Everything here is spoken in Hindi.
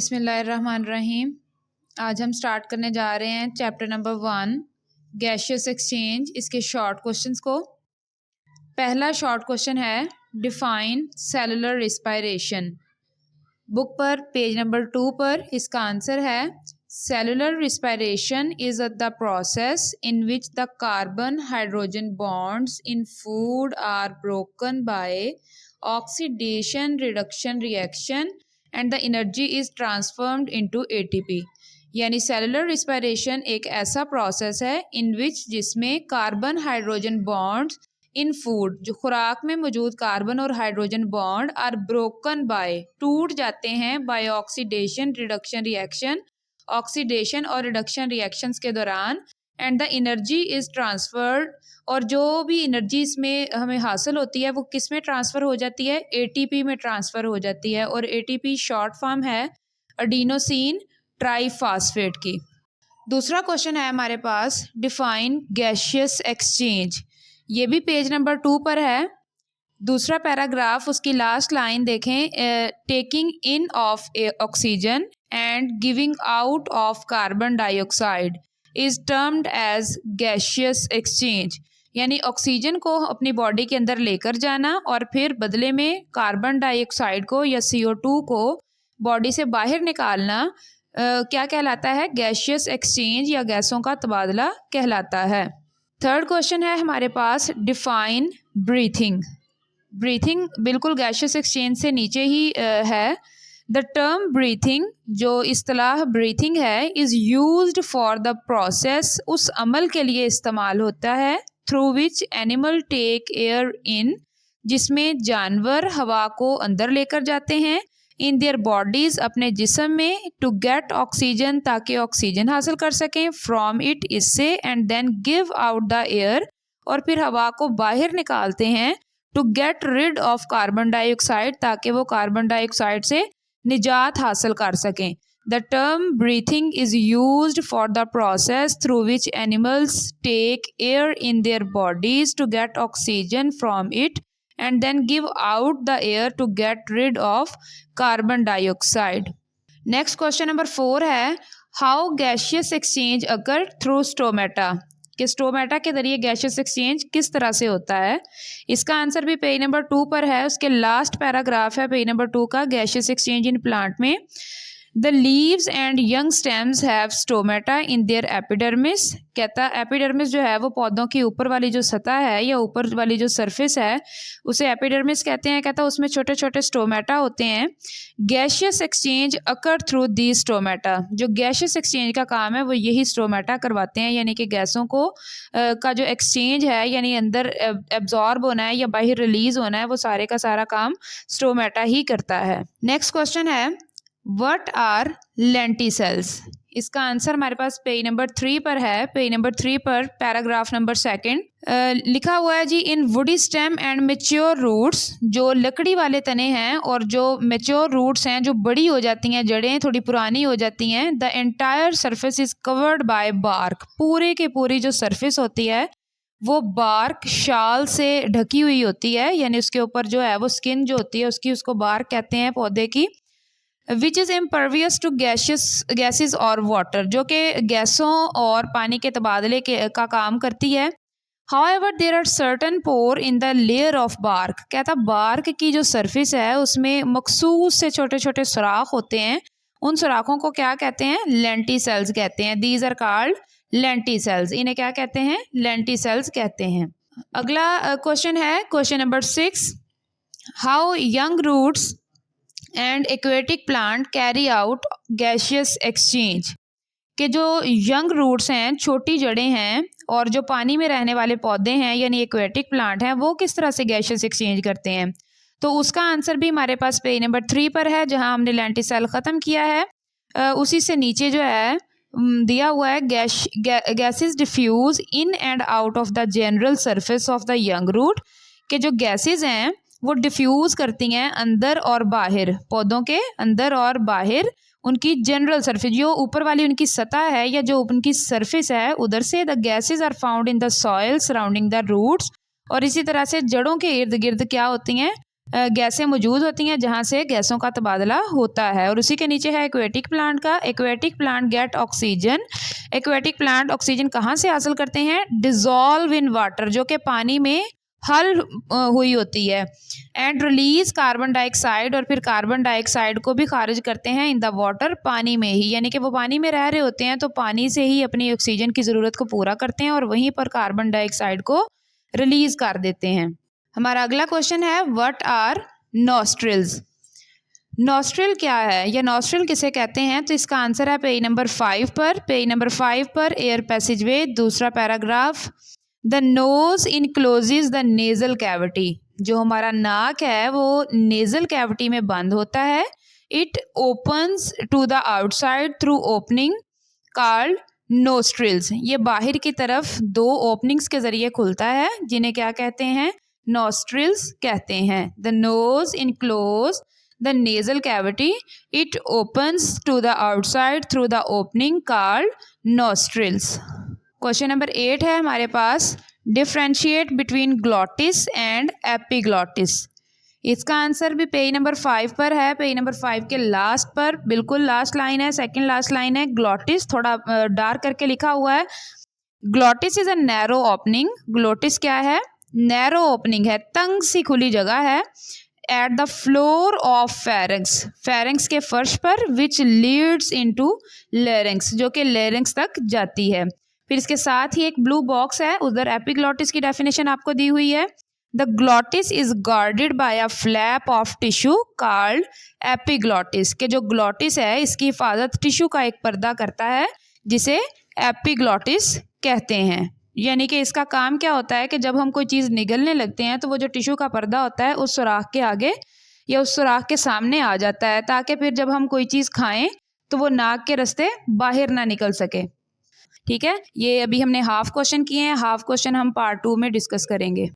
बिस्मिल्लाहिर्रहमानिर्रहीम। आज हम स्टार्ट करने जा रहे हैं चैप्टर नंबर 1 गैशियस एक्सचेंज। इसके शॉर्ट क्वेश्चंस को। पहला शॉर्ट क्वेश्चन है डिफाइन सेलुलर रिस्पायरेशन। बुक पर पेज नंबर 2 पर इसका आंसर है cellular respiration is the process in which the carbon hydrogen bonds in food are broken by oxidation reduction reaction and the energy is transformed into ATP. यानी सेलुलर रिस्पायरेशन एक ऐसा प्रोसेस है इन विच जिसमें carbon hydrogen bonds in food, जो खुराक में मौजूद कार्बन और hydrogen bond are broken by, टूट जाते हैं by oxidation reduction reaction, oxidation और रिडक्शन रिएक्शंस के दौरान, and the energy is transferred, और जो भी एनर्जी इसमें हमें हासिल होती है वो किस में ट्रांसफ़र हो जाती है, एटीपी में ट्रांसफ़र हो जाती है। और एटीपी शॉर्ट फॉर्म है एडिनोसिन ट्राइफॉस्फेट की। दूसरा क्वेश्चन है हमारे पास डिफाइन गैशियस एक्सचेंज। ये भी पेज नंबर 2 पर है। दूसरा पैराग्राफ, उसकी लास्ट लाइन देखें, taking in of oxygen and giving out of carbon dioxide is termed as gaseous exchange. यानी ऑक्सीजन को अपनी बॉडी के अंदर लेकर जाना और फिर बदले में कार्बन डाइऑक्साइड को या CO2 को बॉडी से बाहर निकालना क्या कहलाता है? गैशियस एक्सचेंज या गैसों का तबादला कहलाता है। थर्ड क्वेश्चन है हमारे पास डिफाइन ब्रीथिंग। ब्रीथिंग बिल्कुल गैशियस एक्सचेंज से नीचे ही है। द टर्म ब्रीथिंग, जो इस्तिलाह ब्रीथिंग है, is used for the process, उस अमल के लिए इस्तेमाल होता है, through which animal take air in, जिसमें जानवर हवा को अंदर लेकर जाते हैं, इन देयर बॉडीज़, अपने जिस्म में, टू गेट ऑक्सीजन, ताकि ऑक्सीजन हासिल कर सकें, फ्रॉम इट, इससे, and then give out the air, और फिर हवा को बाहर निकालते हैं, to get rid of carbon dioxide, ताकि वो कार्बन डाइऑक्साइड से निजात हासिल कर सकें। The term breathing is used for the process through which animals take air in their bodies to get oxygen from it and then give out the air to get rid of carbon dioxide. Next question number 4 है how gaseous exchange occur through stomata। कि स्टोमेटा के जरिए गैशियस एक्सचेंज किस तरह से होता है। इसका आंसर भी पेज नंबर 2 पर है। उसके लास्ट पैराग्राफ है पेज नंबर 2 का, गैशियस एक्सचेंज इन प्लांट में। The leaves and young stems have stomata in their epidermis. कहता एपिडर्मिस जो है वो पौधों की ऊपर वाली जो सतह है या ऊपर वाली जो सरफेस है उसे एपिडर्मिस कहते हैं। कहता उसमें छोटे छोटे स्टोमेटा होते हैं। Gaseous exchange occur through the stomata. जो गैशियस एक्सचेंज का काम है वो यही स्टोमेटा करवाते हैं, यानी कि गैसों को का जो एक्सचेंज है, यानी अंदर एब्जॉर्ब होना है या बाहर रिलीज होना है, वो सारे का सारा काम स्टोमेटा ही करता है। नेक्स्ट क्वेश्चन है व्हाट आर लेंटिसेल्स। इसका आंसर हमारे पास पेज नंबर 3 पर है। पेज नंबर 3 पर पैराग्राफ नंबर 2 लिखा हुआ है जी, in woody stem and mature roots, जो लकड़ी वाले तने हैं और जो मेच्योर रूट्स हैं, जो बड़ी हो जाती हैं, जड़ें थोड़ी पुरानी हो जाती हैं, the entire surface is covered by bark. पूरे के पूरी जो सरफेस होती है वो बार्क शाल से ढकी हुई होती है, यानी उसके ऊपर जो है वो स्किन जो होती है उसकी, उसको बार्क कहते हैं पौधे की। Which is impervious to gases और वाटर, जो कि गैसों और पानी के तबादले का काम करती है। However there are certain pore in the layer of bark. कहता बार्क की जो सरफेस है उसमें मखसूस से छोटे छोटे सुराख होते हैं। उन सुराखों को क्या कहते हैं? लेंटिसेल्स कहते हैं। These are called lenticels. इन्हें क्या कहते हैं? लेंटिसेल्स कहते हैं। अगला क्वेश्चन है question number 6, how young roots and aquatic plant carry out gaseous exchange. के जो यंग रूट्स हैं, छोटी जड़ें हैं, और जो पानी में रहने वाले पौधे हैं यानी एक्वेटिक प्लांट हैं, वो किस तरह से गैशियस एक्सचेंज करते हैं। तो उसका आंसर भी हमारे पास पेज नंबर 3 पर है, जहां हमने लेंटिसेल ख़त्म किया है। उसी से नीचे जो है दिया हुआ है gases diffuse in and out of the general surface of the young root. के जो गैसेस हैं वो डिफ्यूज़ करती हैं अंदर और बाहर, पौधों के अंदर और बाहर, उनकी जनरल सरफेस, जो ऊपर वाली उनकी सतह है या जो उनकी सरफेस है उधर से। The gases are found in the soil surrounding the roots. और इसी तरह से जड़ों के इर्द गिर्द क्या होती हैं? गैसें मौजूद होती हैं जहाँ से गैसों का तबादला होता है। और उसी के नीचे है एक्वेटिक प्लांट का। Aquatic plant gate oxygen. Aquatic plant oxygen कहाँ से हासिल करते हैं? डिज़ोल्व इन वाटर, जो कि पानी में हल हुई होती है। एंड रिलीज कार्बन डाइऑक्साइड, और फिर कार्बन डाइऑक्साइड को भी खारिज करते हैं इन द वाटर, पानी में ही। यानी कि वो पानी में रह रहे होते हैं तो पानी से ही अपनी ऑक्सीजन की ज़रूरत को पूरा करते हैं और वहीं पर कार्बन डाइऑक्साइड को रिलीज कर देते हैं। हमारा अगला क्वेश्चन है व्हाट आर नॉस्ट्रिल्स। नॉस्ट्रिल क्या है या नॉस्ट्रिल किसे कहते हैं? तो इसका आंसर है पेज नंबर 5 पर। पेज नंबर 5 पर एयर पैसेजवे, दूसरा paragraph. The nose encloses the nasal cavity. जो हमारा नाक है वो नेजल कैविटी में बंद होता है। It opens to the outside through opening called nostrils. ये बाहर की तरफ 2 ओपनिंग्स के ज़रिए खुलता है जिन्हें क्या कहते हैं? नोस्ट्रिल्स कहते हैं। The nose enclose the nasal cavity, it opens to the outside through the opening called nostrils. Question number 8 है हमारे पास, differentiate between glottis and epiglottis. इसका आंसर भी पेज नंबर 5 पर है। पेज नंबर 5 के लास्ट पर, बिल्कुल लास्ट लाइन है, सेकंड लास्ट लाइन है। ग्लॉटिस थोड़ा डार्क करके लिखा हुआ है। Glottis is a narrow opening. Glottis क्या है? नैरो ओपनिंग है, तंग सी खुली जगह है। At the floor of pharynx, pharynx के फर्श पर, विच लीड्स इनटू लेरिंक्स, जो कि लेरिंक्स तक जाती है। फिर इसके साथ ही एक ब्लू बॉक्स है, उधर एपिग्लॉटिस की डेफिनेशन आपको दी हुई है। The glottis is guarded by a flap of tissue called epiglottis. के जो ग्लॉटिस है इसकी हिफाजत टिश्यू का एक पर्दा करता है जिसे एपिग्लॉटिस कहते हैं। यानी कि इसका काम क्या होता है कि जब हम कोई चीज़ निगलने लगते हैं तो वो जो टिश्यू का पर्दा होता है उस सुराख के आगे या उस सुराख के सामने आ जाता है, ताकि फिर जब हम कोई चीज़ खाएं तो वो नाक के रास्ते बाहर ना निकल सके। ठीक है, ये अभी हमने हाफ क्वेश्चन किए हैं, हाफ क्वेश्चन हम पार्ट 2 में डिस्कस करेंगे।